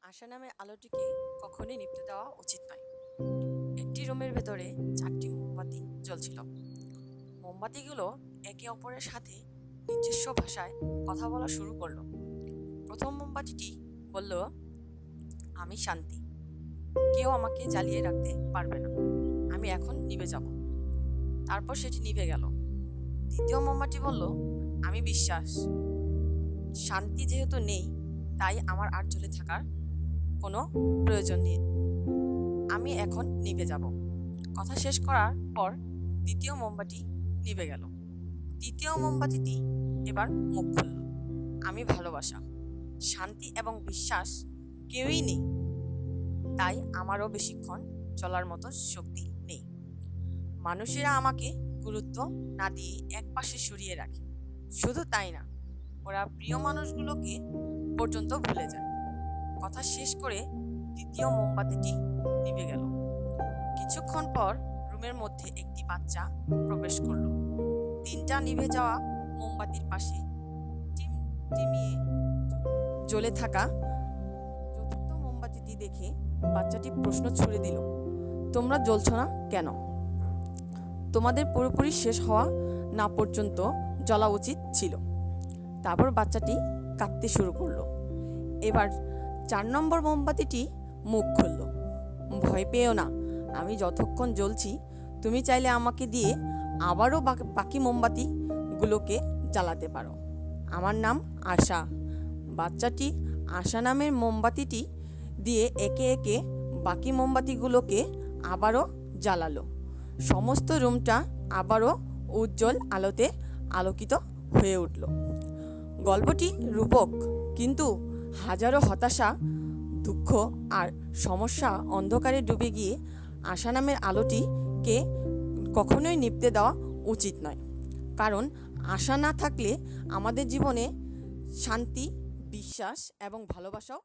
আশা নামের আলোটিকে কখনোই নিভতে দেওয়া উচিত নয়। একটি রুমের ভেতরে 4টি মোমবাতি জ্বলছিল। মোমবাতিগুলো একে অপরের সাথে নিজস্ব ভাষায় কথা বলা শুরু করলো। প্রথম মোমবাতিটি বলল, আমি শান্তি, কেউ আমাকে জ্বালিয়ে রাখতে পারবে না, আমি এখন নিভে যাব। তারপর সেটি নিভে গেল। দ্বিতীয় মোমবাতি বলল, আমি বিশ্বাস, শান্তি যেহেতু নেই তাই আমার আর জ্বলে থাকার কোনো প্রয়োজন নেই, আমি এখন নিভে যাব। কথা শেষ করার পর দ্বিতীয় মোমবাতি নিভে গেল। তৃতীয় মোমবাতিটি এবার মুখ খুলল, আমি ভালোবাসা, শান্তি এবং বিশ্বাস কেউই নেই, তাই আমারও বেশিক্ষণ চলার মতো শক্তি নেই। মানুষেরা আমাকে গুরুত্ব না দিয়ে একপাশে সরিয়ে রাখে। শুধু তাই না, ওরা প্রিয় মানুষগুলোকে পর্যন্ত ভুলে যায়। কথা শেষ করে তৃতীয় মোমবাতিটি নিভে গেল। কিছুক্ষণ পর রুমের মধ্যে একটি বাচ্চা প্রবেশ করলো। 3টা নিভে যাওয়া মোমবাতির পাশে টিমটিমিয়ে জ্বলে থাকা চতুর্থ মোমবাতিটি দেখে বাচ্চাটি প্রশ্ন ছুড়ে দিল, তোমরা জ্বলছ না কেন? তোমাদের পুরোপুরি শেষ হওয়া না পর্যন্ত জ্বলা উচিত ছিল। তারপর বাচ্চাটি কাঁদতে শুরু করলো। এবার 4 নম্বর মোমবাতিটি মুখ খুলল, ভয় পেও না, আমি যতক্ষণ জ্বলছি তুমি চাইলে আমাকে দিয়ে আবারও বাকি মোমবাতিগুলোকে জ্বালাতে পারো। আমার নাম আশা। বাচ্চাটি আশা নামের মোমবাতিটি দিয়ে একে একে বাকি মোমবাতিগুলোকে আবারও জ্বালালো। সমস্ত রুমটা আবারও উজ্জ্বল আলোতে আলোকিত হয়ে উঠল। গল্পটি রূপক, কিন্তু হাজারো হতাশা, দুঃখ আর সমস্যা অন্ধকারে ডুবে গিয়ে আশা নামের আলোটিকে কখনোই নিভতে দেওয়া উচিত নয়। কারণ আশা না থাকলে আমাদের জীবনে শান্তি, বিশ্বাস এবং ভালোবাসাও